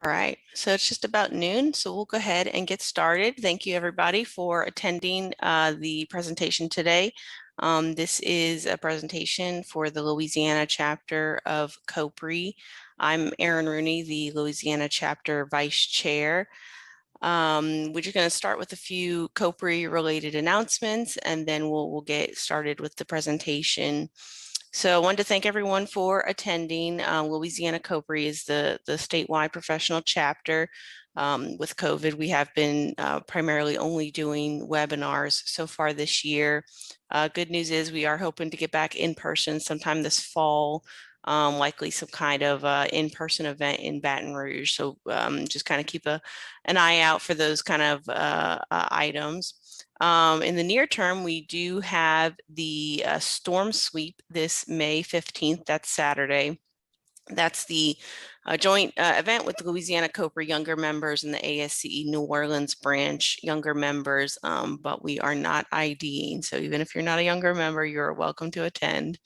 All right, so it's just about noon, so we'll go ahead and get started. Thank you, everybody, for attending the presentation today. This is a presentation for the Louisiana chapter of COPRI. I'm Erin Rooney, the Louisiana chapter vice chair. We're just going to start with a few COPRI related announcements, and then we'll get started with the presentation. So I wanted to thank everyone for attending. Louisiana COPRI is the statewide professional chapter. With COVID, we have been primarily only doing webinars so far this year. Good news is we are hoping to get back in person sometime this fall, likely some kind of in-person event in Baton Rouge. So just kind of keep an eye out for those kind of items. In the near term, we do have the storm sweep this May 15th. That's Saturday. That's the joint event with the Louisiana COPRI younger members and the ASCE New Orleans branch younger members, but we are not IDing. So even if you're not a younger member, you're welcome to attend.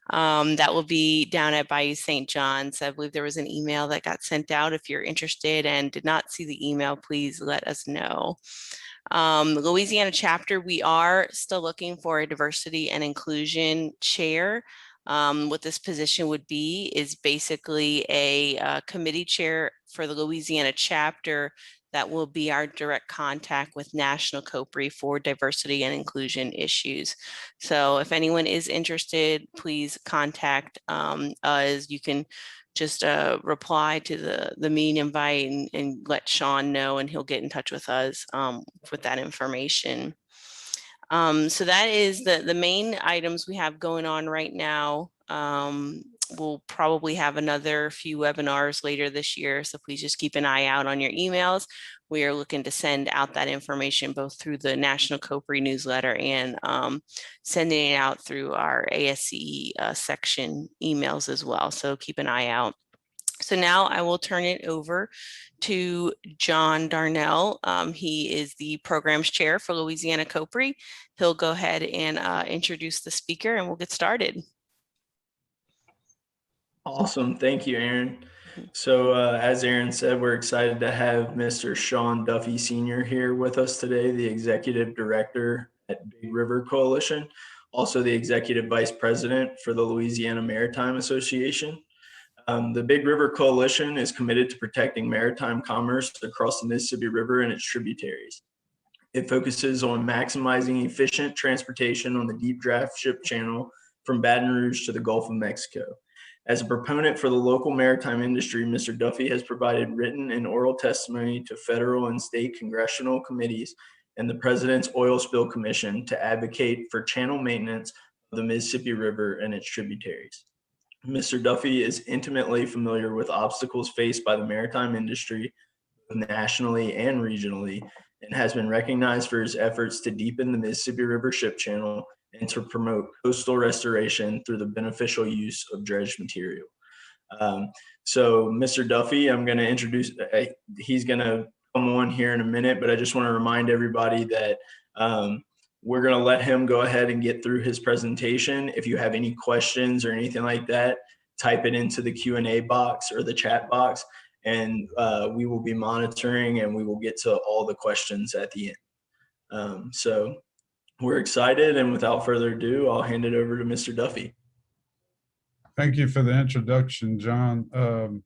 That will be down at Bayou St. John's. I believe there was an email that got sent out. If you're interested and did not see the email, please let us know. Louisiana chapter, we are still looking for a diversity and inclusion chair. What this position would be is basically a committee chair for the Louisiana chapter that will be our direct contact with National COPRI for diversity and inclusion issues. So if anyone is interested, please contact us. You can just reply to the meeting invite and let Sean know, and he'll get in touch with us with that information. So that is the main items we have going on right now. We'll probably have another few webinars later this year, so please just keep an eye out on your emails. We are looking to send out that information both through the National COPRI newsletter and sending it out through our ASCE section emails as well, so keep an eye out. So now I will turn it over to John Darnell. He is the programs chair for Louisiana COPRI. He'll go ahead and introduce the speaker and we'll get started. Awesome. Thank you, Erin. So as Erin said, we're excited to have Mr. Sean Duffy Sr. here with us today, the Executive Director at Big River Coalition, also the Executive Vice President for the Louisiana Maritime Association. The Big River Coalition is committed to protecting maritime commerce across the Mississippi River and its tributaries. It focuses on maximizing efficient transportation on the deep draft ship channel from Baton Rouge to the Gulf of Mexico. As a proponent for the local maritime industry, Mr. Duffy has provided written and oral testimony to federal and state congressional committees and the President's Oil Spill Commission to advocate for channel maintenance of the Mississippi River and its tributaries. Mr. Duffy is intimately familiar with obstacles faced by the maritime industry, both nationally and regionally, and has been recognized for his efforts to deepen the Mississippi River ship channel and to promote coastal restoration through the beneficial use of dredged material. So Mr. Duffy, I'm going to introduce, he's going to come on here in a minute, but I just want to remind everybody that we're going to let him go ahead and get through his presentation. If you have any questions or anything like that, type it into the Q&A box or the chat box, and we will be monitoring and we will get to all the questions at the end. So we're excited, and without further ado, I'll hand it over to Mr. Duffy. Thank you for the introduction, John.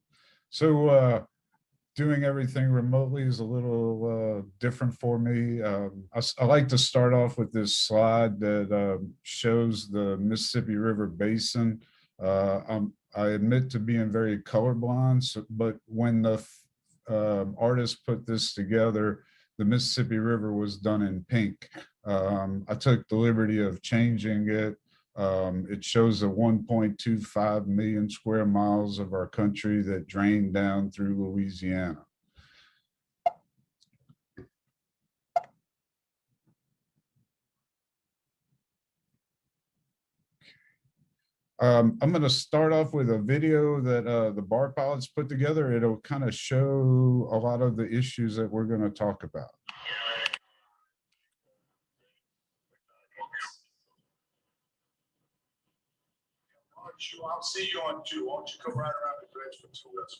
Doing everything remotely is a little different for me. I like to start off with this slide that shows the Mississippi River Basin. I admit to being very colorblind, but when the artist put this together, the Mississippi River was done in pink. I took the liberty of changing it. It shows the 1.25 million square miles of our country that drain down through Louisiana. I'm going to start off with a video that the bar pilots put together. It'll kind of show a lot of the issues that we're going to talk about. I'll see you on 2. Why don't you come right around the bridge for 2 lessons?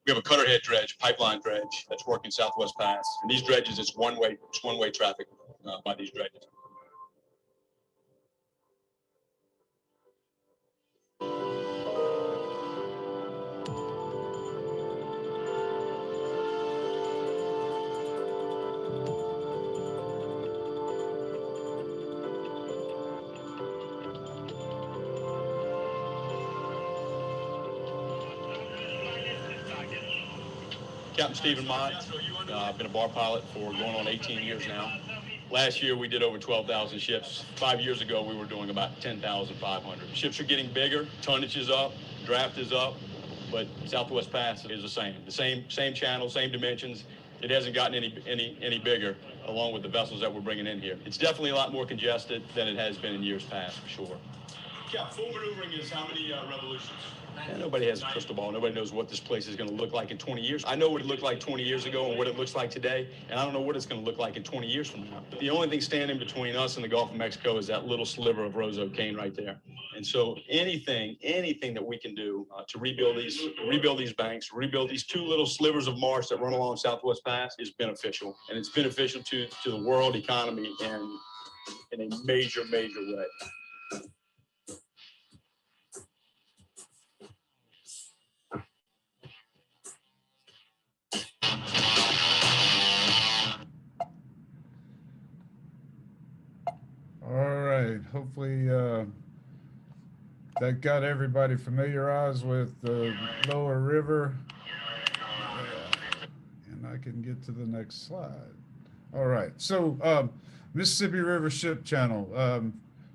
We have a cutter head dredge, pipeline dredge that's working Southwest Pass. And these dredges, it's one-way traffic by these dredges. Captain Stephen Mott. I've been a bar pilot for going on 18 years now. Last year, we did over 12,000 ships. 5 years ago, we were doing about 10,500. Ships are getting bigger, tonnage is up, draft is up, but Southwest Pass is the same. Same channel, same dimensions. It hasn't gotten any bigger, along with the vessels that we're bringing in here. It's definitely a lot more congested than it has been in years past, for sure. Yeah, full maneuvering is how many revolutions? And nobody has a crystal ball. Nobody knows what this place is going to look like in 20 years. I know what it looked like 20 years ago and what it looks like today, and I don't know what it's going to look like in 20 years from now. The only thing standing between us and the Gulf of Mexico is that little sliver of Roseau Cane right there. And so anything that we can do to rebuild these banks, rebuild these two little slivers of marsh that run along Southwest Pass is beneficial, and it's beneficial to the world economy and in a major way. All right, hopefully that got everybody familiarized with the lower river. And I can get to the next slide. All right, so Mississippi River Ship Channel,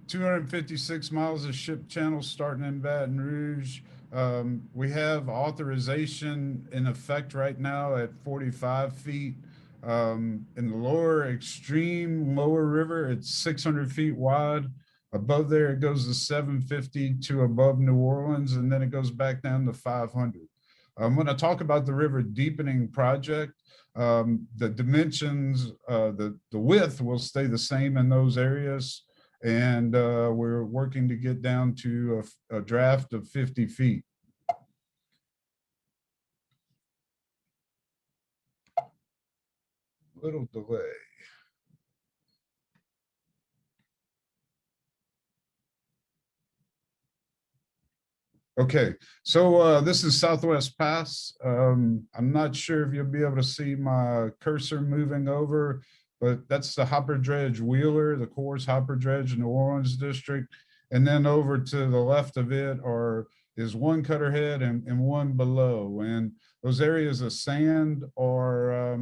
256 miles of ship channel starting in Baton Rouge. We have authorization in effect right now at 45 feet. In the lower extreme lower river, it's 600 feet wide. Above there, it goes to 750 to above New Orleans, and then it goes back down to 500. When I talk about the river deepening project, the dimensions, the width will stay the same in those areas. And we're working to get down to a draft of 50 feet. Little delay. Okay, so this is Southwest Pass. I'm not sure if you'll be able to see my cursor moving over, but that's the hopper dredge Wheeler, the Coors hopper dredge New Orleans district. And then over to the left of it is one cutter head and one below. And those areas of sand are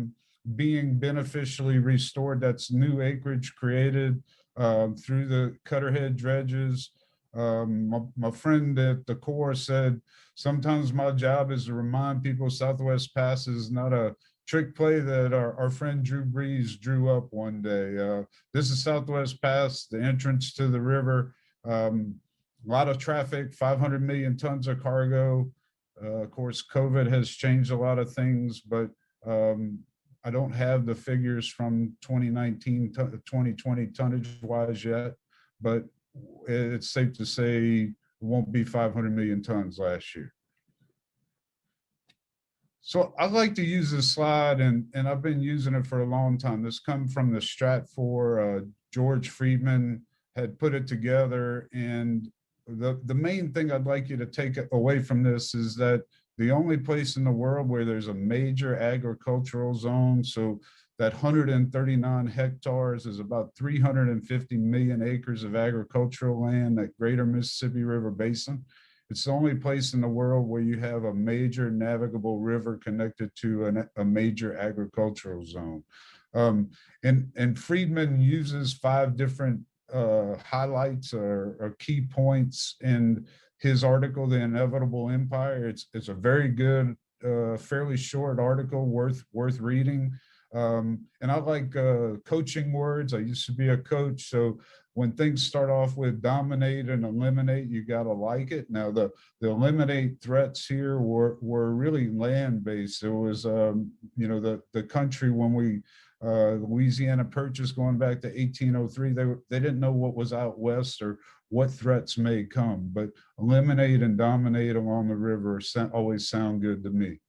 being beneficially restored. That's new acreage created through the cutter head dredges. My friend at the Corps said, sometimes my job is to remind people Southwest Pass is not a trick play that our friend Drew Brees drew up one day. This is Southwest Pass, the entrance to the river. A lot of traffic, 500 million tons of cargo. Of course, COVID has changed a lot of things, but I don't have the figures from 2019 to 2020 tonnage wise yet, but it's safe to say it won't be 500 million tons last year. So I like to use this slide, and I've been using it for a long time. This comes from the Stratfor. George Friedman had put it together, and the main thing I'd like you to take away from this is that the only place in the world where there's a major agricultural zone, so that 139 hectares is about 350 million acres of agricultural land, that greater Mississippi River Basin. It's the only place in the world where you have a major navigable river connected to a major agricultural zone. And Friedman uses 5 different highlights or key points in his article, The Inevitable Empire. It's a very good, fairly short article, worth reading. And I like coaching words. I used to be a coach, so when things start off with dominate and eliminate, you got to like it. Now, the eliminate threats here were really land-based. It was, the country when we, Louisiana Purchase going back to 1803, they didn't know what was out west or what threats may come, but eliminate and dominate along the river always sound good to me.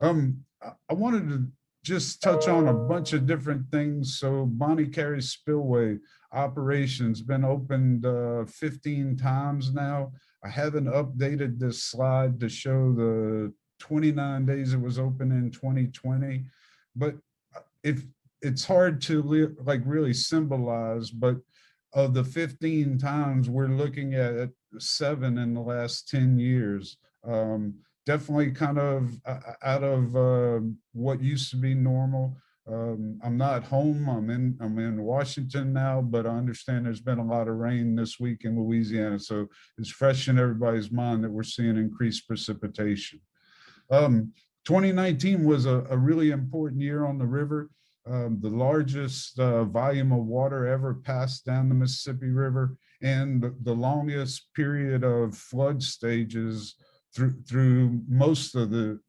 I wanted to just touch on a bunch of different things. So Bonnie Carey Spillway operations been opened 15 times now. I haven't updated this slide to show the 29 days it was open in 2020, but if it's hard to like really symbolize, but of the 15 times we're looking at 7 in the last 10 years. Definitely kind of out of what used to be normal. I'm not home. I'm in Washington now, but I understand there's been a lot of rain this week in Louisiana, so it's fresh in everybody's mind that we're seeing increased precipitation. 2019 was a really important year on the river. The largest volume of water ever passed down the Mississippi River, and the longest period of flood stages through most of the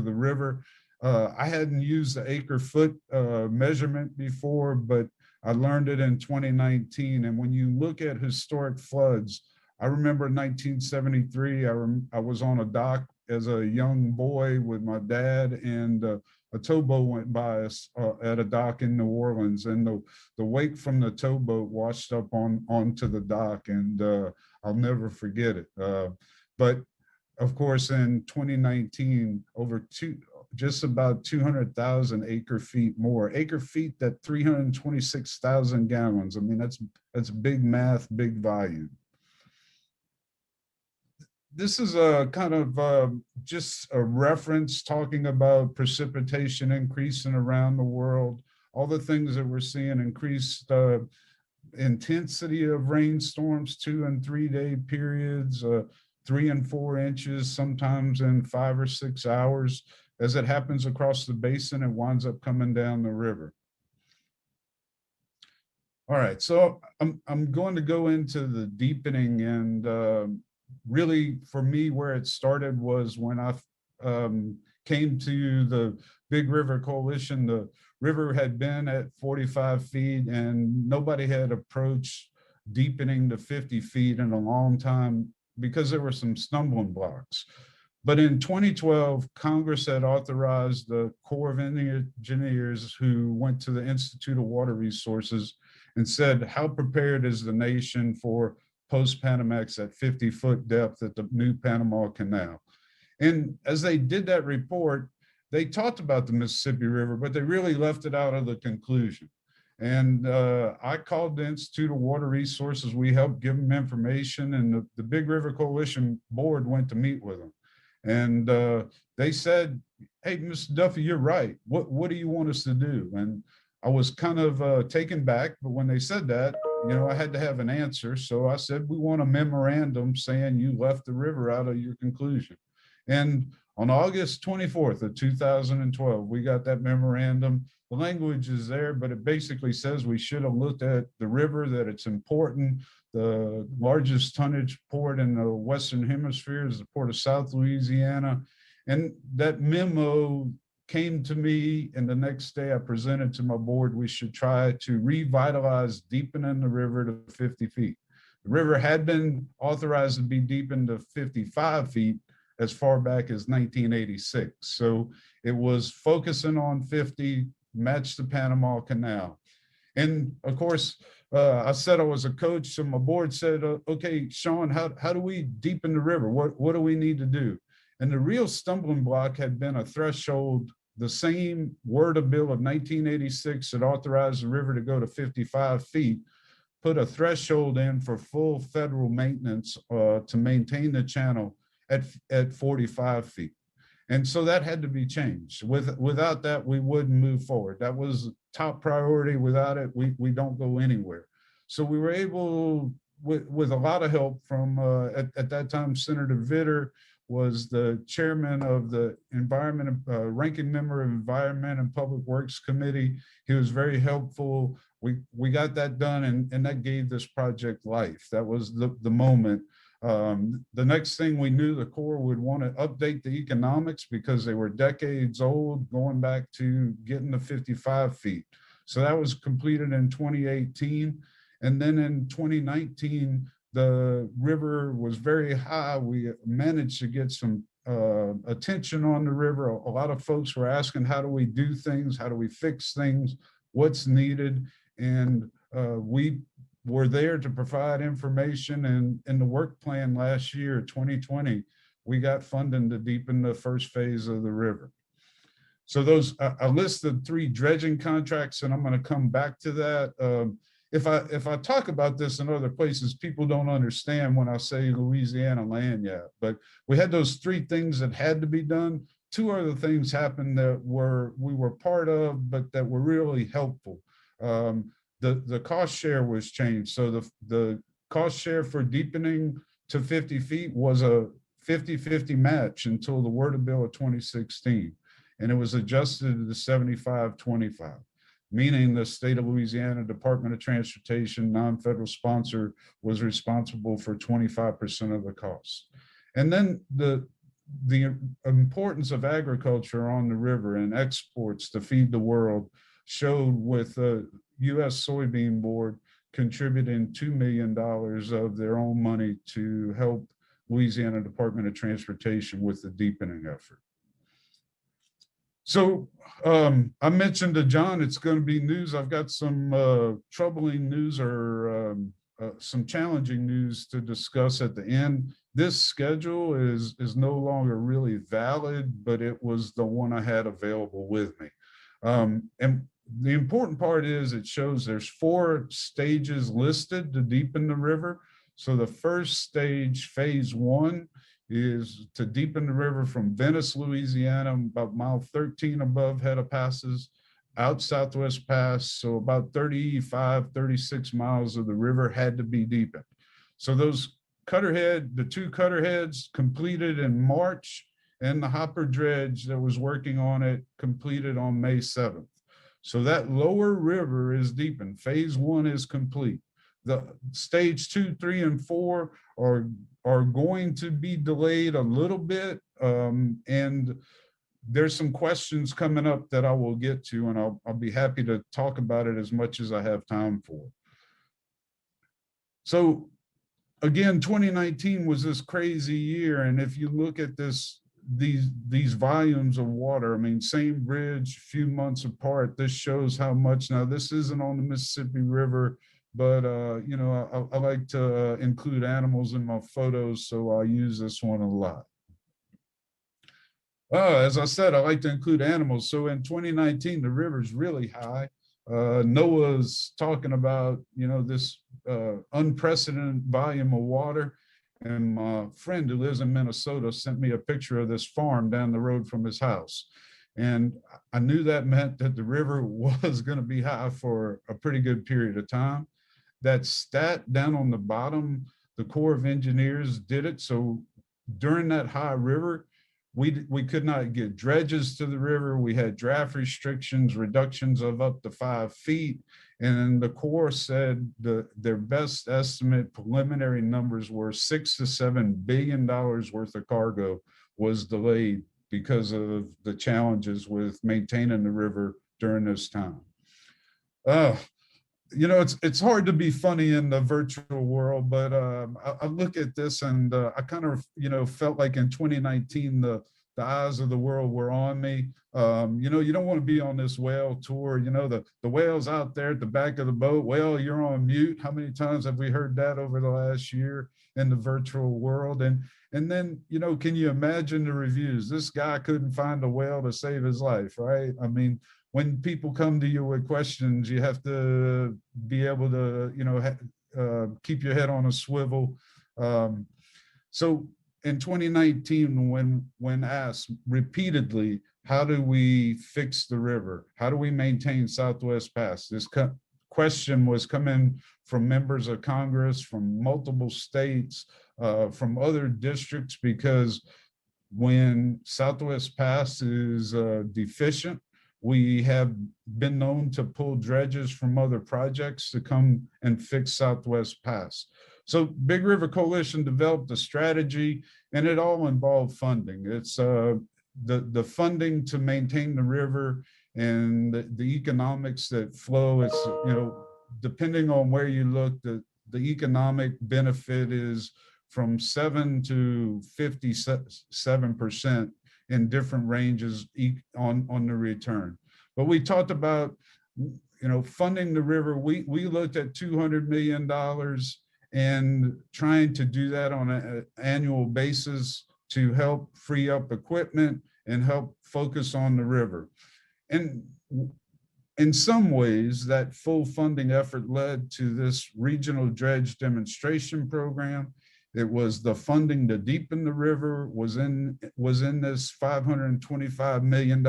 river. I hadn't used the acre foot measurement before, but I learned it in 2019. And when you look at historic floods, I remember in 1973, I was on a dock as a young boy with my dad, and a towboat went by us at a dock in New Orleans, and the wake from the towboat washed up onto the dock, and I'll never forget it. But of course, in 2019, just about 200,000 acre feet more. Acre feet, that 326,000 gallons. I mean, that's big math, big volume. This is a kind of just a reference talking about precipitation increasing around the world, all the things that we're seeing, increased intensity of rainstorms, 2 and 3 day periods, 3 and 4 inches, sometimes in 5 or 6 hours. As it happens across the basin, it winds up coming down the river. All right, so I'm going to go into the deepening, and really for me where it started was when I came to the Big River Coalition. The river had been at 45 feet and nobody had approached deepening to 50 feet in a long time because there were some stumbling blocks. But in 2012, Congress had authorized the Corps of Engineers, who went to the Institute of Water Resources and said, how prepared is the nation for post-Panamax at 50-foot depth at the new Panama Canal? And as they did that report, they talked about the Mississippi River, but they really left it out of the conclusion. And I called the Institute of Water Resources. We helped give them information, and the Big River Coalition board went to meet with them. And they said, hey, Mr. Duffy, you're right. What do you want us to do? And I was kind of taken back, but when they said that, you know, I had to have an answer. So I said, we want a memorandum saying you left the river out of your conclusion. And on August 24th of 2012, we got that memorandum. The language is there, but it basically says we should have looked at the river, that it's important. The largest tonnage port in the Western Hemisphere is the port of South Louisiana. And that memo came to me, and the next day I presented to my board, we should try to revitalize deepening the river to 50 feet. The river had been authorized to be deepened to 55 feet as far back as 1986. So it was focusing on 50, match the Panama Canal. And of course, I said I was a coach, so my board said, okay, Sean, how do we deepen the river? What do we need to do? And the real stumbling block had been a threshold. The same word of bill of 1986 that authorized the river to go to 55 feet, put a threshold in for full federal maintenance to maintain the channel at 45 feet. And so that had to be changed. Without that, we wouldn't move forward. That was top priority. Without it, we don't go anywhere. So we were able, with a lot of help from, at that time, Senator Vitter was the chairman of the ranking member of Environment and Public Works Committee. He was very helpful. We got that done, and that gave this project life. That was the moment. The next thing we knew, the Corps would want to update the economics because they were decades old, going back to getting to 55 feet. So that was completed in 2018. And then in 2019, the river was very high. We managed to get some attention on the river. A lot of folks were asking, how do we do things? How do we fix things? What's needed? And we were there to provide information. And in the work plan last year, 2020, we got funding to deepen the first phase of the river. So those, I listed 3 dredging contracts, and I'm going to come back to that. If I talk about this in other places, people don't understand when I say Louisiana land yet, but we had those 3 things that had to be done. 2 other things happened that we were part of, but that were really helpful. The cost share was changed. So the cost share for deepening to 50 feet was a 50-50 match until the worded bill of 2016. And it was adjusted to the 75-25, meaning the state of Louisiana Department of Transportation, non-federal sponsor, was responsible for 25% of the cost. And then the importance of agriculture on the river and exports to feed the world showed with the U.S. Soybean Board contributing $2 million of their own money to help Louisiana Department of Transportation with the deepening effort. So I mentioned to John, it's going to be news. I've got some troubling news or some challenging news to discuss at the end. This schedule is no longer really valid, but it was the one I had available with me. And the important part is it shows there's 4 stages listed to deepen the river. So the first stage, phase 1, is to deepen the river from Venice, Louisiana, about mile 13 above head of passes, out Southwest Pass. So about 35, 36 miles of the river had to be deepened. So those the 2 cutter heads completed in March, and the hopper dredge that was working on it completed on May 7th. So that lower river is deepened. Phase 1 is complete. The stage 2, 3, and 4 are going to be delayed a little bit. And there's some questions coming up that I will get to, and I'll be happy to talk about it as much as I have time for. So again, 2019 was this crazy year. And if you look at these volumes of water, I mean, same bridge, few months apart, this shows how much. Now, this isn't on the Mississippi River, but you know, I like to include animals in my photos, so I use this one a lot. As I said, I like to include animals. So in 2019, the river's really high. NOAA's talking about, you know, this unprecedented volume of water. And my friend who lives in Minnesota sent me a picture of this farm down the road from his house. And I knew that meant that the river was going to be high for a pretty good period of time. That stat down on the bottom, the Corps of Engineers did it. So during that high river, we could not get dredges to the river. We had draft restrictions, reductions of up to 5 feet. And the Corps said their best estimate preliminary numbers were $6 to $7 billion worth of cargo was delayed because of the challenges with maintaining the river during this time. You know, it's hard to be funny in the virtual world, but I look at this and I kind of, you know, felt like in 2019, the eyes of the world were on me. You know, you don't want to be on this whale tour. You know, the whale's out there at the back of the boat. Whale, you're on mute. How many times have we heard that over the last year in the virtual world? And then, you know, can you imagine the reviews? This guy couldn't find a whale to save his life, right? I mean, when people come to you with questions, you have to be able to, you know, keep your head on a swivel. So in 2019, when asked repeatedly, how do we fix the river? How do we maintain Southwest Pass? This question was coming from members of Congress, from multiple states, from other districts, because when Southwest Pass is deficient, we have been known to pull dredges from other projects to come and fix Southwest Pass. So Big River Coalition developed a strategy, and it all involved funding. It's the funding to maintain the river and the economics that flow. It's, you know, depending on where you look, the the economic benefit is from 7 to 57% in different ranges on the return. But we talked about, funding the river. We looked at $200 million and trying to do that on an annual basis to help free up equipment and help focus on the river. And in some ways, that full funding effort led to this regional dredge demonstration program. It was the funding to deepen the river was in this $525 million.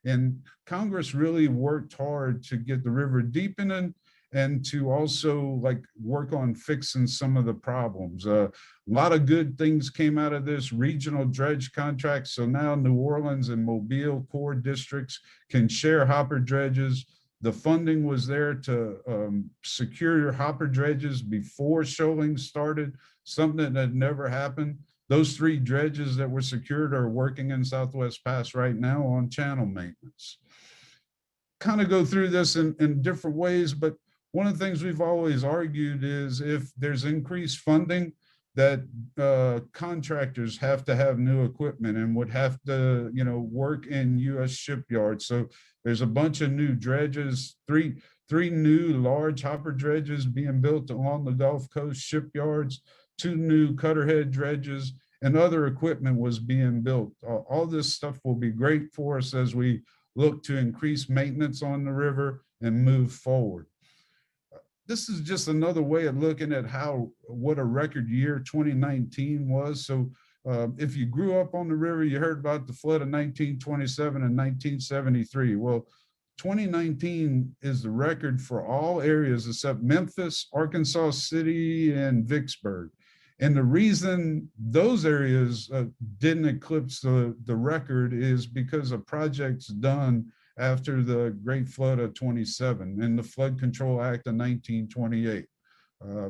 And Congress really worked hard to get the river deepening and to also work on fixing some of the problems. A lot of good things came out of this regional dredge contract. So now New Orleans and Mobile core districts can share hopper dredges. The funding was there to secure your hopper dredges before shoaling started, something that had never happened. Those 3 dredges that were secured are working in Southwest Pass right now on channel maintenance. Kind of go through this in different ways, but one of the things we've always argued is if there's increased funding, that contractors have to have new equipment and would have to, work in U.S. shipyards. So there's a bunch of new dredges, three new large hopper dredges being built along the Gulf Coast shipyards, 2 new cutterhead dredges, and other equipment was being built. All this stuff will be great for us as we look to increase maintenance on the river and move forward. This is just another way of looking at what a record year 2019 was. So if you grew up on the river, you heard about the flood of 1927 and 1973. Well, 2019 is the record for all areas except Memphis, Arkansas City, and Vicksburg. And the reason those areas didn't eclipse the record is because of projects done after the Great Flood of 27 and the Flood Control Act of 1928.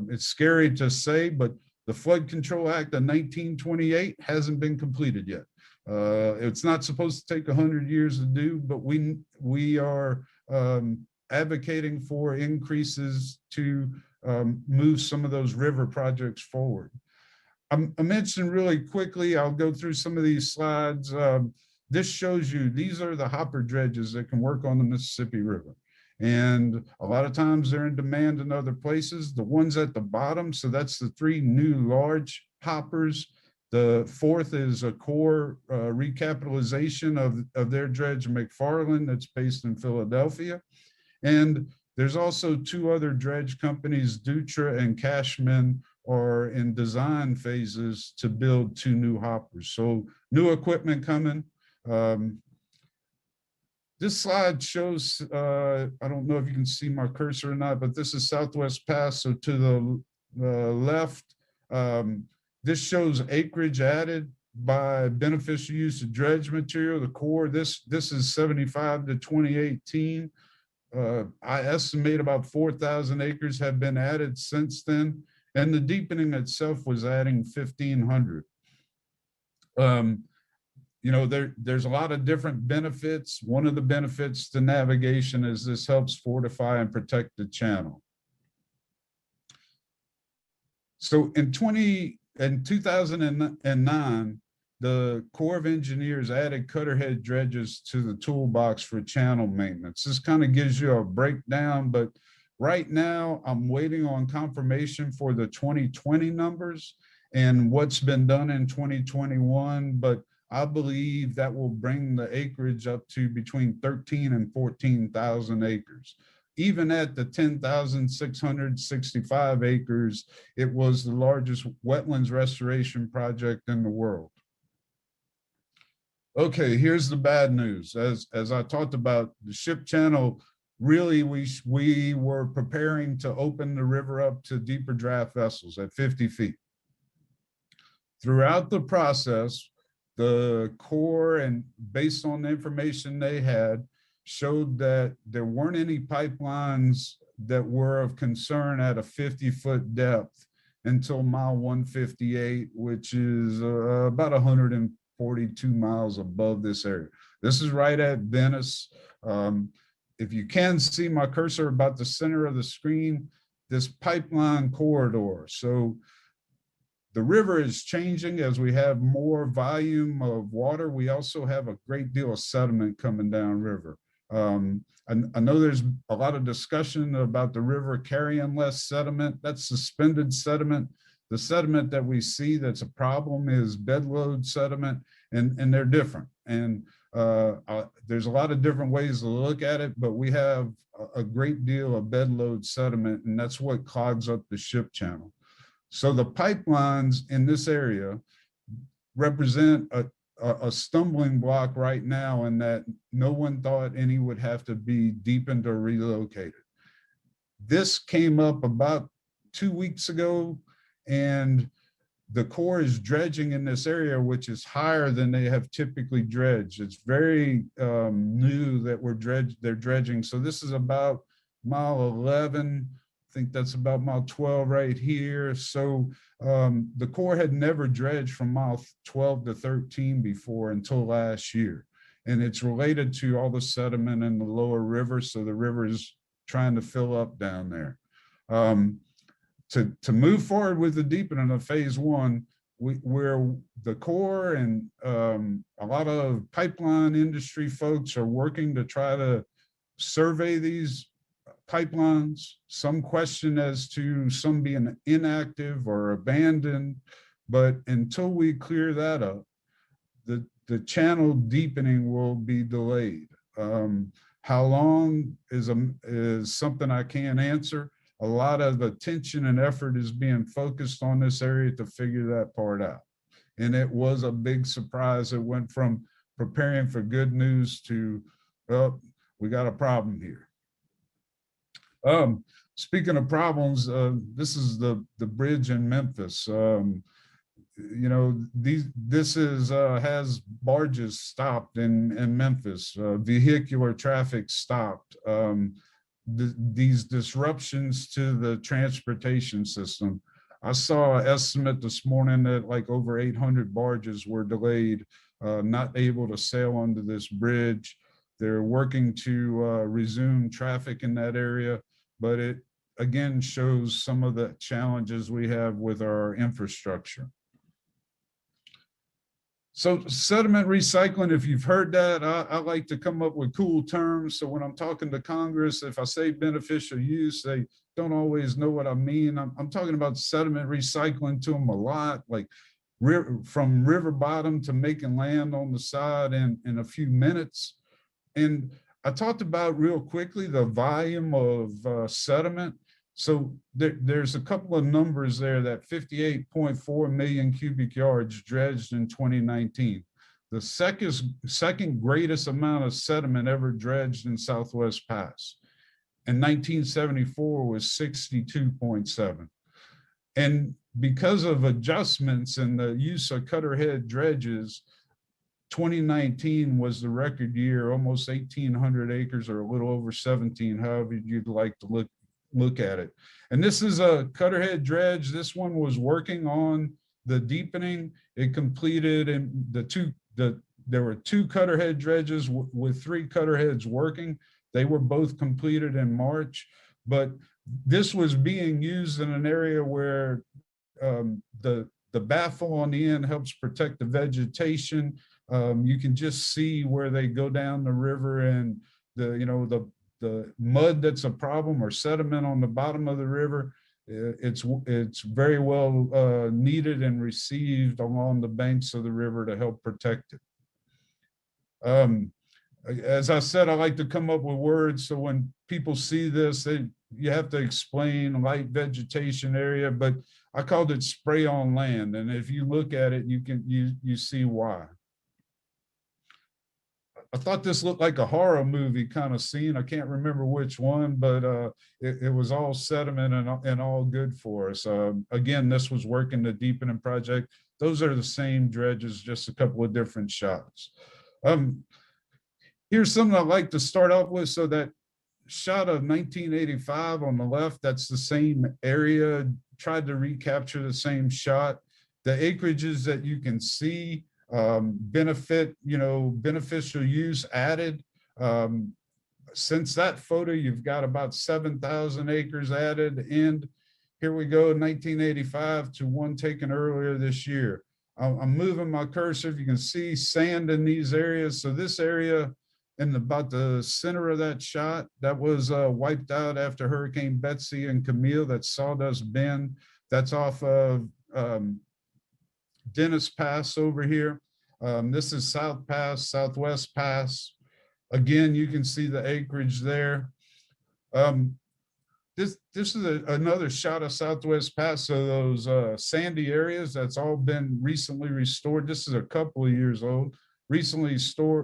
It's scary to say, but the Flood Control Act of 1928 hasn't been completed yet. It's not supposed to take 100 years to do, but we are advocating for increases to move some of those river projects forward. I mentioned really quickly, I'll go through some of these slides. This shows you, these are the hopper dredges that can work on the Mississippi River. And a lot of times they're in demand in other places. The ones at the bottom, so that's the 3 new large hoppers. The 4th is a core recapitalization of their dredge, McFarland, that's based in Philadelphia. And there's also 2 other dredge companies, Dutra and Cashman, are in design phases to build 2 new hoppers. So new equipment coming. This slide shows, I don't know if you can see my cursor or not, but this is Southwest Pass. So to the left, this shows acreage added by beneficial use of dredge material, the core. This is 75 to 2018. I estimate about 4,000 acres have been added since then. And the deepening itself was adding 1,500. There's a lot of different benefits. One of the benefits to navigation is this helps fortify and protect the channel. So in 2009, the Corps of Engineers added cutterhead dredges to the toolbox for channel maintenance. This kind of gives you a breakdown, but right now I'm waiting on confirmation for the 2020 numbers and what's been done in 2021, but I believe that will bring the acreage up to between 13 and 14,000 acres. Even at the 10,665 acres, it was the largest wetlands restoration project in the world. Okay, here's the bad news. As I talked about, the ship channel, really we were preparing to open the river up to deeper draft vessels at 50 feet. Throughout the process, the Corps, and based on the information they had, showed that there weren't any pipelines that were of concern at a 50-foot depth until mile 158, which is about 142 miles above this area. This is right at Venice. If you can see my cursor about the center of the screen, this pipeline corridor. So the river is changing as we have more volume of water. We also have a great deal of sediment coming down river. I know there's a lot of discussion about the river carrying less sediment. That's suspended sediment. The sediment that we see that's a problem is bedload sediment, and they're different. And there's a lot of different ways to look at it, but we have a great deal of bedload sediment, and that's what clogs up the ship channel. So the pipelines in this area represent a stumbling block right now, in that no one thought any would have to be deepened or relocated. This came up about 2 weeks ago, and the Corps is dredging in this area, which is higher than they have typically dredged. It's very new that they're dredging. So this is about mile 11. I think that's about mile 12 right here. So the Corps had never dredged from mile 12 to 13 before until last year. And it's related to all the sediment in the lower river. So the river is trying to fill up down there. To move forward with the deepening of phase one, where the Corps and a lot of pipeline industry folks are working to try to survey these pipelines. Some question as to some being inactive or abandoned, but until we clear that up, the channel deepening will be delayed. How long is something I can't answer. A lot of attention and effort is being focused on this area to figure that part out. And it was a big surprise. It went from preparing for good news to, well, we got a problem here. Speaking of problems, this is the bridge in Memphis. You know, this has barges stopped in Memphis, vehicular traffic stopped. These disruptions to the transportation system. I saw an estimate this morning that like over 800 barges were delayed, not able to sail onto this bridge. They're working to resume traffic in that area, but it again shows some of the challenges we have with our infrastructure. So sediment recycling, if you've heard that, I like to come up with cool terms. So when I'm talking to Congress, if I say beneficial use, they don't always know what I mean. I'm talking about sediment recycling to them a lot, like from river bottom to making land on the side in a few minutes. And I talked about real quickly the volume of sediment. So there's a couple of numbers there, that 58.4 million cubic yards dredged in 2019. The second greatest amount of sediment ever dredged in Southwest Pass. In 1974 was 62.7. And because of adjustments and the use of cutter head dredges, 2019 was the record year, almost 1,800 acres or a little over 17, however you'd like to look at it. And this is a cutter head dredge. This one was working on the deepening. It completed, and there were 2 cutter head dredges with 3 cutter heads working. They were both completed in March, but this was being used in an area where the baffle on the end helps protect the vegetation. You can just see where they go down the river, and the mud that's a problem, or sediment on the bottom of the river. It's very well needed and received along the banks of the river to help protect it. As I said, I like to come up with words, so when people see this, you have to explain light vegetation area, but I called it spray on land. And if you look at it, you see why. I thought this looked like a horror movie kind of scene. I can't remember which one, but it was all sediment and all good for us. Again, this was working the deepening project. Those are the same dredges, just a couple of different shots. Here's something I like to start off with. So that shot of 1985 on the left, that's the same area, tried to recapture the same shot. The acreages that you can see, beneficial use added. since that photo, you've got about 7,000 acres added. And here we go, 1985 to one taken earlier this year. I'm moving my cursor. If you can see sand in these areas. So this area in about the center of that shot, that was wiped out after Hurricane Betsy and Camille. That's Sawdust Bend. That's off of Dennis Pass over here. This is South Pass, Southwest Pass. Again, you can see the acreage there. This is another shot of Southwest Pass. So those sandy areas, that's all been recently restored. This is a couple of years old. Recently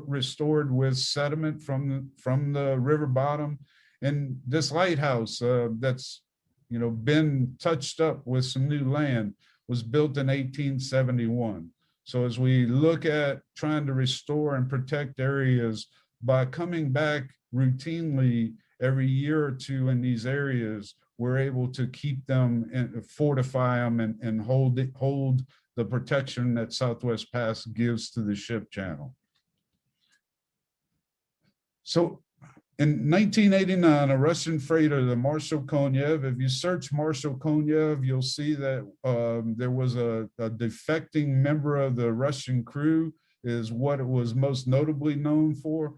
restored with sediment from the river bottom. And this lighthouse that's been touched up with some new land was built in 1871. So as we look at trying to restore and protect areas by coming back routinely every year or two in these areas, we're able to keep them and fortify them and hold the protection that Southwest Pass gives to the ship channel. So in 1989, a Russian freighter, the Marshal Konyev, if you search Marshal Konyev, you'll see that there was a defecting member of the Russian crew, is what it was most notably known for.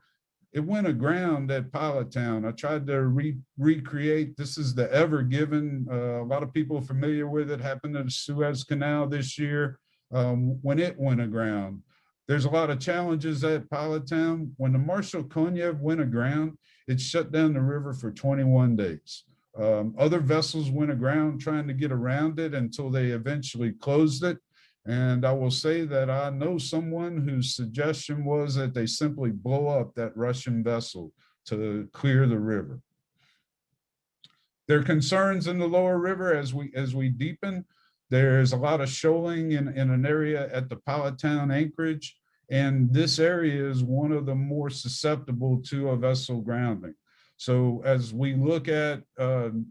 It went aground at Pilot Town. I tried to recreate. This is the Ever Given. A lot of people are familiar with it. Happened in the Suez Canal this year when it went aground. There's a lot of challenges at Pilot Town. When the Marshal Konyev went aground, it shut down the river for 21 days. Other vessels went aground trying to get around it until they eventually closed it. And I will say that I know someone whose suggestion was that they simply blow up that Russian vessel to clear the river. There are concerns in the lower river as we deepen. There's a lot of shoaling in an area at the Pilot Town anchorage, and this area is one of the more susceptible to a vessel grounding. So as we look at,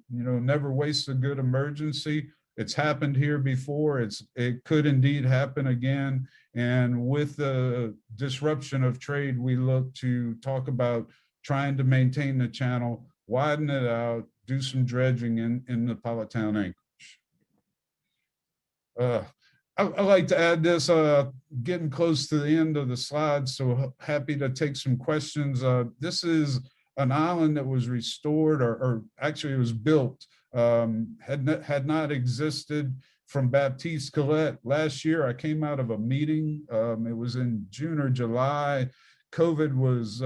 never waste a good emergency. It's happened here before. It could indeed happen again. And with the disruption of trade, we look to talk about trying to maintain the channel, widen it out, do some dredging in the Pilot Town anchorage. I like to add this, getting close to the end of the slide, so happy to take some questions. This is an island that was restored, or actually it was built, had not existed from Baptiste Colette. Last year, I came out of a meeting. It was in June or July. COVID was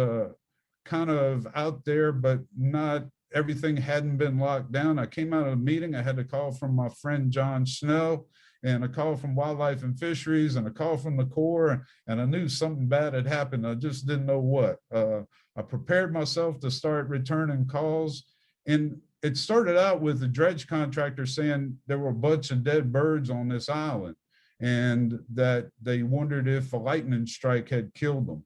kind of out there, but not everything hadn't been locked down. I came out of a meeting. I had a call from my friend John Snell, and a call from Wildlife and Fisheries, and a call from the Corps, and I knew something bad had happened. I just didn't know what. I prepared myself to start returning calls, and it started out with the dredge contractor saying there were a bunch of dead birds on this island, and that they wondered if a lightning strike had killed them.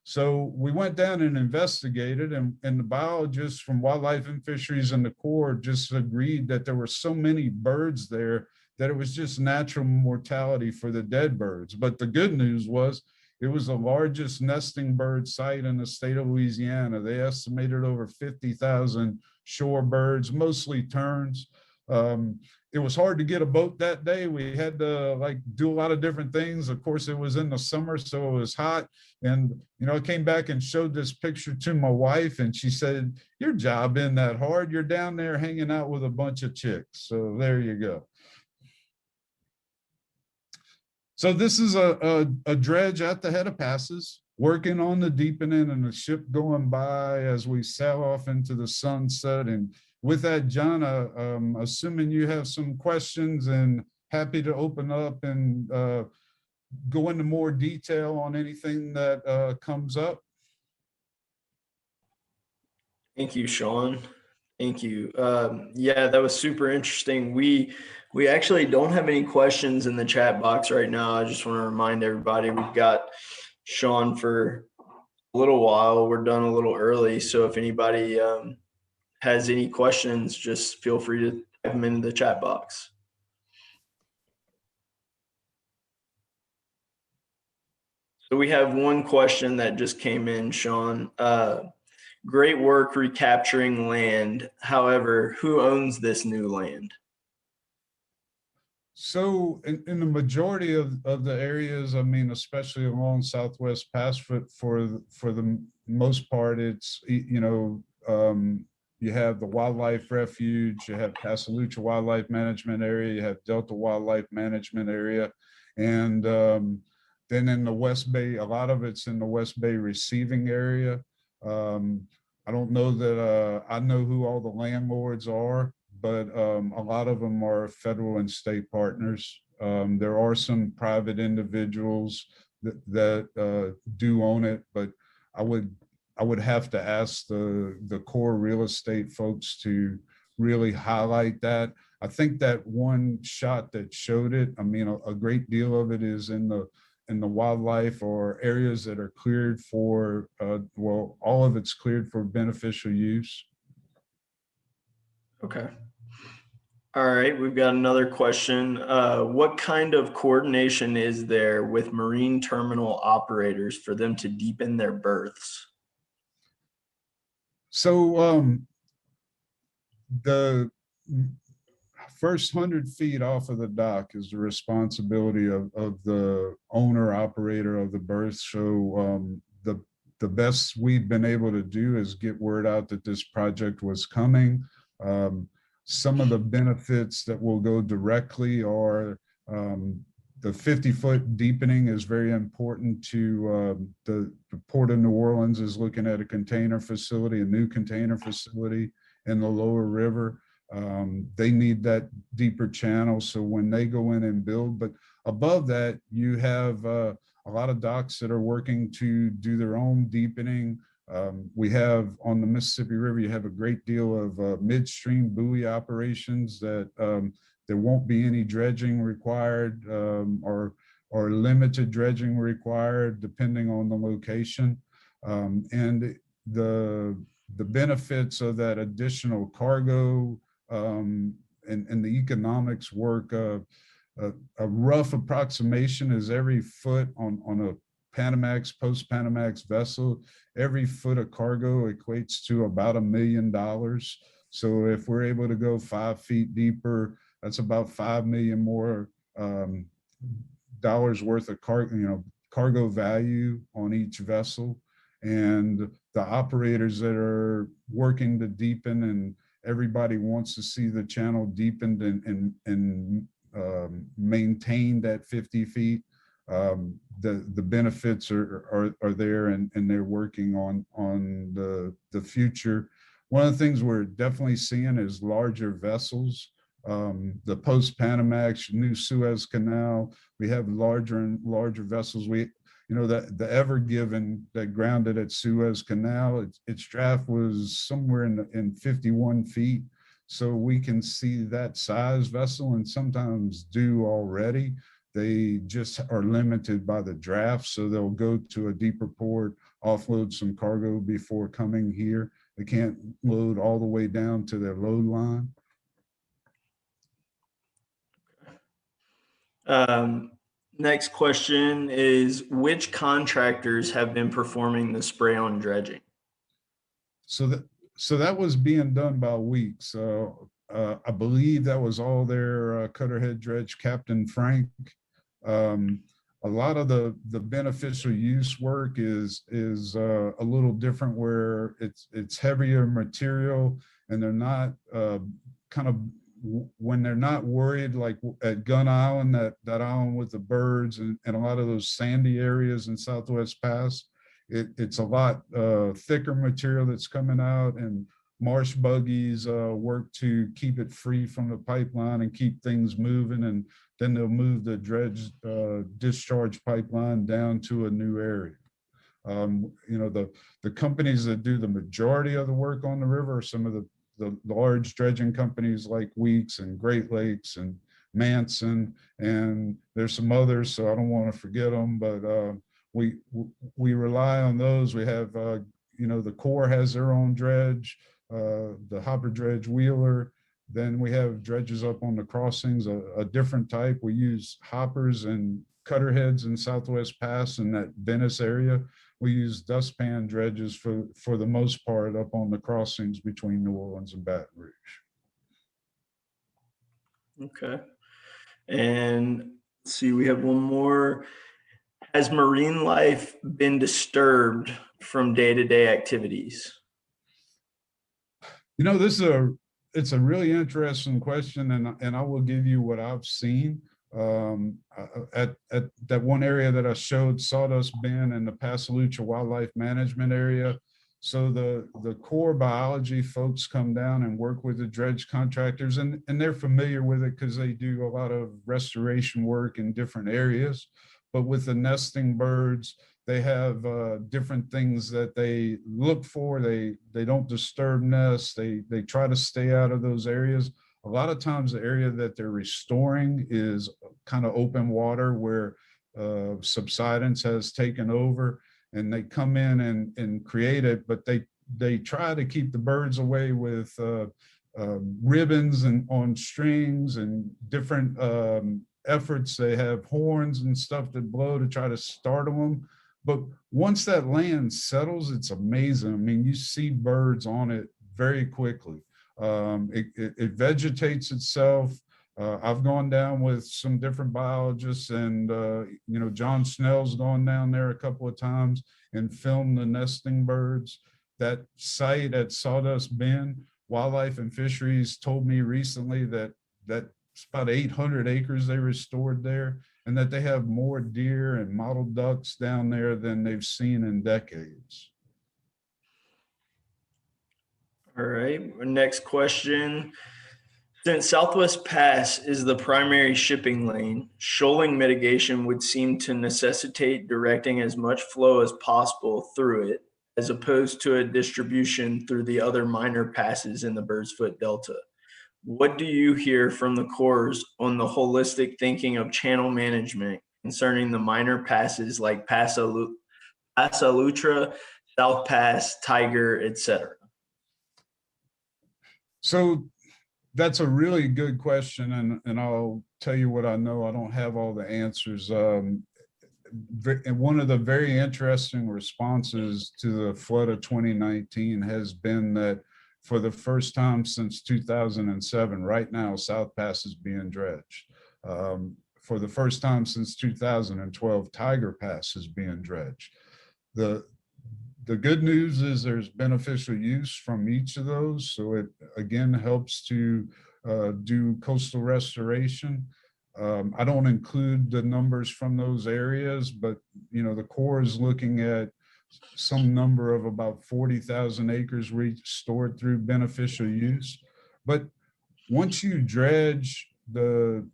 So we went down and investigated, and the biologists from Wildlife and Fisheries and the Corps just agreed that there were so many birds there that it was just natural mortality for the dead birds. But the good news was it was the largest nesting bird site in the state of Louisiana. They estimated over 50,000 shore birds, mostly terns. It was hard to get a boat that day. We had to do a lot of different things. Of course, it was in the summer, so it was hot. And, I came back and showed this picture to my wife, and she said, "Your job isn't that hard. You're down there hanging out with a bunch of chicks." So there you go. So this is a dredge at the head of passes, working on the deepening, and the ship going by as we sail off into the sunset. And with that, John, assuming you have some questions, and happy to open up and go into more detail on anything that comes up. Thank you, Sean. Thank you. Yeah, that was super interesting. We actually don't have any questions in the chat box right now. I just want to remind everybody we've got Sean for a little while. We're done a little early, so if anybody has any questions, just feel free to type them into the chat box. So we have one question that just came in, Sean. Great work recapturing land. However, who owns this new land? So in the majority of the areas, I mean, especially along Southwest Pass for the most part, it's, you know, you have the Wildlife Refuge, you have Pasalucha Wildlife Management Area, you have Delta Wildlife Management Area. And then in the West Bay, a lot of it's in the West Bay receiving area. I don't know that I know who all the landlords are, but a lot of them are federal and state partners. There are some private individuals that do own it, but I would have to ask the core real estate folks to really highlight that. I think that one shot that showed it, I mean, a great deal of it is in the wildlife or areas that are cleared for, well, all of it's cleared for beneficial use. Okay. All right, we've got another question. What kind of coordination is there with marine terminal operators for them to deepen their berths? So the first 100 feet off of the dock is the responsibility of the owner operator of the berth. So the best we've been able to do is get word out that this project was coming. Some of the benefits that will go directly are the 50-foot deepening is very important to the Port of New Orleans is looking at a container facility, a new container facility in the lower river. They need that deeper channel. So when they go in and build, but above that, you have a lot of docks that are working to do their own deepening. We have on the Mississippi River, you have a great deal of midstream buoy operations that there won't be any dredging required or limited dredging required depending on the location. And the benefits of that additional cargo and the economics work. A rough approximation is every foot on a Panamax, post-Panamax vessel, every foot of cargo equates to about $1 million. So if we're able to go 5 feet deeper, that's about 5 million more dollars worth of cargo value on each vessel. And the operators that are working to deepen, and everybody wants to see the channel deepened and maintained at 50 feet. The benefits are there, and they're working on the future. One of the things we're definitely seeing is larger vessels. The post-Panamax, new Suez Canal, we have larger and larger vessels. The Ever Given that grounded at Suez Canal, its draft was somewhere in 51 feet. So we can see that size vessel and sometimes do already. They just are limited by the draft. So they'll go to a deeper port, offload some cargo before coming here. They can't load all the way down to their load line. Next question is, which contractors have been performing the spray-on dredging? So that was being done by Weeks. I believe that was all their cutterhead dredge, Captain Frank. A lot of the beneficial use work is a little different, where it's heavier material, and they're not when they're not worried, like at Gun Island, that island with the birds and a lot of those sandy areas in Southwest Pass, it's a lot thicker material that's coming out, and marsh buggies work to keep it free from the pipeline and keep things moving, and then they'll move the dredge discharge pipeline down to a new area. The companies that do the majority of the work on the river are some of the large dredging companies like Weeks and Great Lakes and Manson, and there's some others, so I don't want to forget them, but we rely on those. We have, the Corps has their own dredge, the hopper dredge Wheeler. Then we have dredges up on the crossings, a different type. We use hoppers and cutter heads in Southwest Pass and that Venice area, we use dustpan dredges for the most part up on the crossings between New Orleans and Baton Rouge. Okay. And let's see, we have one more. Has marine life been disturbed from day-to-day activities? You know, it's a really interesting question, and I will give you what I've seen. At that one area that I showed, Sawdust Bend and the Pasalucha Wildlife Management Area. So the core biology folks come down and work with the dredge contractors, and they're familiar with it because they do a lot of restoration work in different areas. But with the nesting birds, they have different things that they look for. They don't disturb nests. They try to stay out of those areas. A lot of times the area that they're restoring is kind of open water where subsidence has taken over, and they come in and create it, but they try to keep the birds away with ribbons and on strings and different efforts. They have horns and stuff that blow to try to startle them. But once that land settles, it's amazing. I mean, you see birds on it very quickly. It vegetates itself. I've gone down with some different biologists, and you know, John Snell's gone down there a couple of times and filmed the nesting birds. That site at Sawdust Bend, Wildlife and Fisheries told me recently that it's about 800 acres they restored there, and that they have more deer and mottled ducks down there than they've seen in decades. All right, next question. Since Southwest Pass is the primary shipping lane, shoaling mitigation would seem to necessitate directing as much flow as possible through it, as opposed to a distribution through the other minor passes in the Birdsfoot Delta. What do you hear from the Corps on the holistic thinking of channel management concerning the minor passes like Pasalutra, South Pass, Tiger, etc.? So that's a really good question, and I'll tell you what I know. I don't have all the answers. And one of the very interesting responses to the flood of 2019 has been that for the first time since 2007, right now, South Pass is being dredged. For the first time since 2012, Tiger Pass is being dredged. The good news is there's beneficial use from each of those. So it again helps to do coastal restoration. I don't include the numbers from those areas, but you know, the Corps is looking at some number of about 40,000 acres restored through beneficial use. But once you dredge the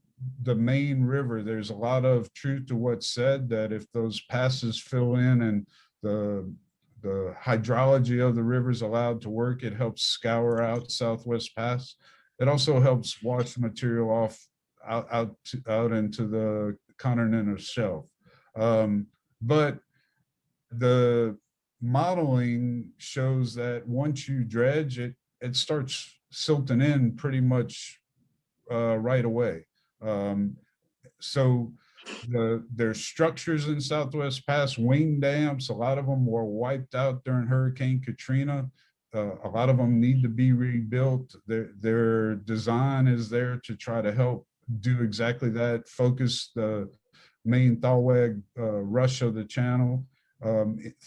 main river, there's a lot of truth to what's said, that if those passes fill in and the hydrology of the river is allowed to work, it helps scour out Southwest Pass. It also helps wash material off out into the continental shelf. But the modeling shows that once you dredge it, it starts silting in pretty much right away. So there's structures in Southwest Pass, wing dams. A lot of them were wiped out during Hurricane Katrina. A lot of them need to be rebuilt. Their design is there to try to help do exactly that, focus the main thalweg rush of the channel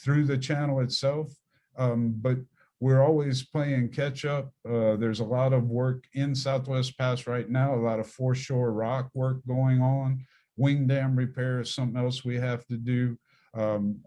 through the channel itself. But we're always playing catch up. There's a lot of work in Southwest Pass right now, a lot of foreshore rock work going on. Wing dam repair is something else we have to do.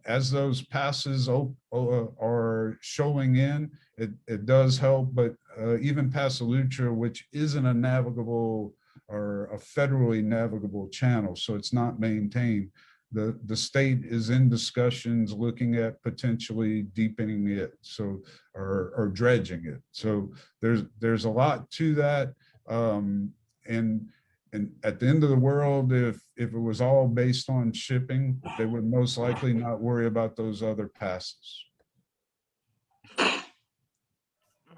As those passes are showing in, it does help, but even Pasalutra, which isn't a navigable or a federally navigable channel, so it's not maintained, the state is in discussions looking at potentially deepening it, so or dredging it. So there's a lot to that, and at the end of the world, if it was all based on shipping, they would most likely not worry about those other passes.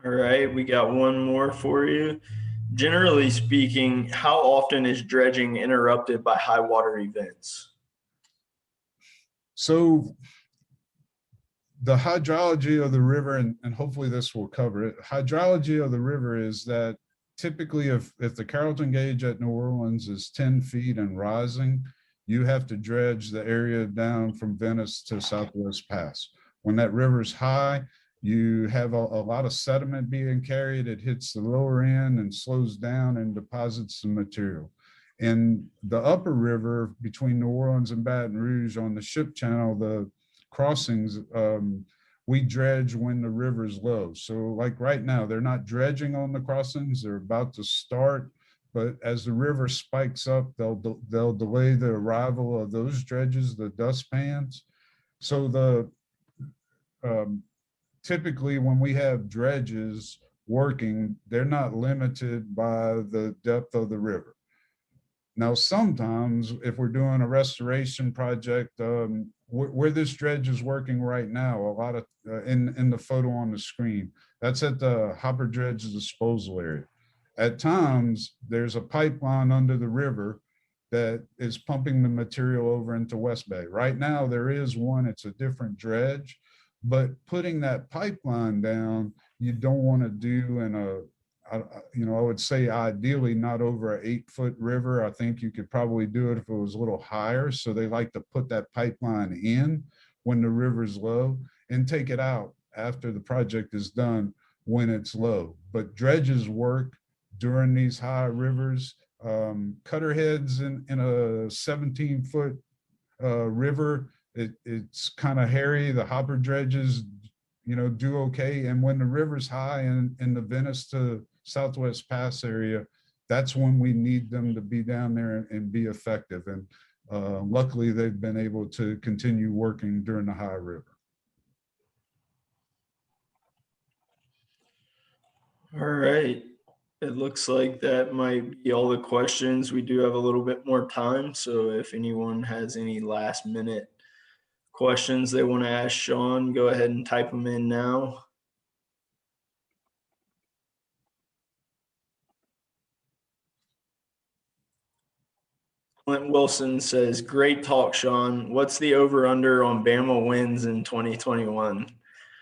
All right, we got one more for you. Generally speaking, how often is dredging interrupted by high water events? So the hydrology of the river, and hopefully this will cover it. Hydrology of the river is that typically if the Carrollton gauge at New Orleans is 10 feet and rising, you have to dredge the area down from Venice to Southwest Pass. When that river's high, you have a lot of sediment being carried. It hits the lower end and slows down and deposits the material. In the upper river between New Orleans and Baton Rouge on the ship channel, the crossings, we dredge when the river's low. So like right now, they're not dredging on the crossings, they're about to start, but as the river spikes up, they'll delay the arrival of those dredges, the dustpans. So typically when we have dredges working, they're not limited by the depth of the river. Now, sometimes if we're doing a restoration project, where this dredge is working right now, a lot of in the photo on the screen, that's at the hopper dredge disposal area. At times, there's a pipeline under the river that is pumping the material over into West Bay. Right now, there is one, it's a different dredge, but putting that pipeline down, you don't want to do in I would say ideally not over an 8-foot river. I think you could probably do it if it was a little higher. So they like to put that pipeline in when the river's low and take it out after the project is done when it's low. But dredges work during these high rivers. Cutter heads in a 17-foot river, it's kind of hairy. The hopper dredges, do okay. And when the river's high in the Venice to Southwest Pass area, that's when we need them to be down there and be effective. And luckily, they've been able to continue working during the high river. All right. It looks like that might be all the questions. We do have a little bit more time. So if anyone has any last minute questions they want to ask Sean, go ahead and type them in now. Clint Wilson says, great talk, Sean. What's the over-under on Bama wins in 2021?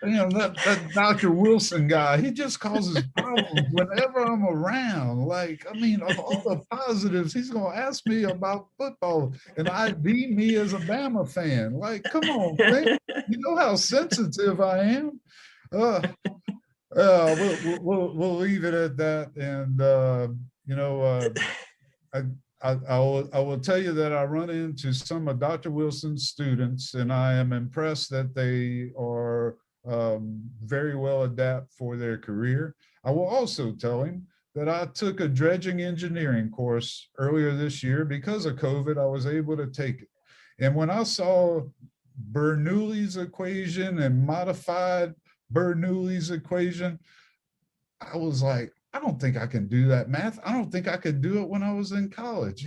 That Dr. Wilson guy, he just causes problems whenever I'm around. Like, I mean, of all the positives, he's going to ask me about football and ID me as a Bama fan. Like, come on, Clint. You know how sensitive I am. We'll leave it at that. And, I will tell you that I run into some of Dr. Wilson's students, and I am impressed that they are very well adapt for their career. I will also tell him that I took a dredging engineering course earlier this year. Because of COVID, I was able to take it. And when I saw Bernoulli's equation and modified Bernoulli's equation, I was like, I don't think I can do that math. I don't think I could do it when I was in college.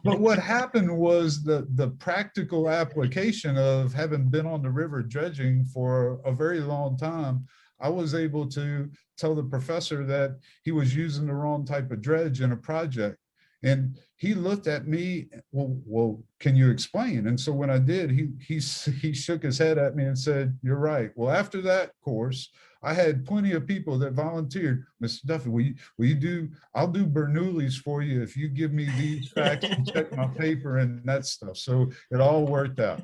But what happened was the practical application of having been on the river dredging for a very long time, I was able to tell the professor that he was using the wrong type of dredge in a project. And he looked at me, well, can you explain? And so when I did, he shook his head at me and said, you're right. Well, after that course, I had plenty of people that volunteered. Mr. Duffy, I'll do Bernoulli's for you if you give me these facts and check my paper and that stuff. So it all worked out.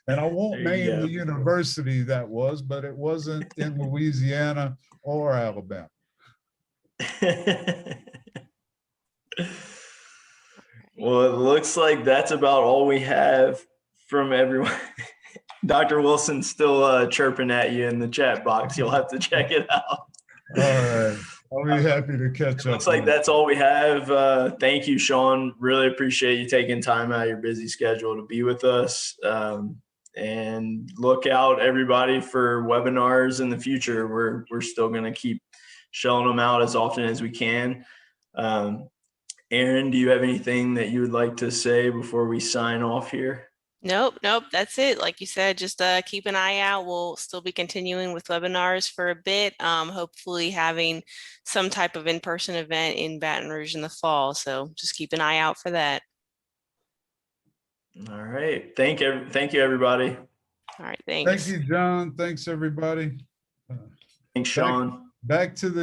And I won't name the university that was, but it wasn't in Louisiana or Alabama. Well, it looks like that's about all we have from everyone. Dr. Wilson's still chirping at you in the chat box. You'll have to check it out. All right. I'll be happy to catch up. Looks like that's all we have. Thank you, Sean. Really appreciate you taking time out of your busy schedule to be with us. And look out, everybody, for webinars in the future. We're still going to keep shelling them out as often as we can. Aaron, do you have anything that you would like to say before we sign off here? Nope. That's it. Like you said, just keep an eye out. We'll still be continuing with webinars for a bit, hopefully having some type of in-person event in Baton Rouge in the fall. So just keep an eye out for that. All right. Thank you, everybody. All right, thanks. Thank you, John. Thanks, everybody. Thanks, Sean. Back to the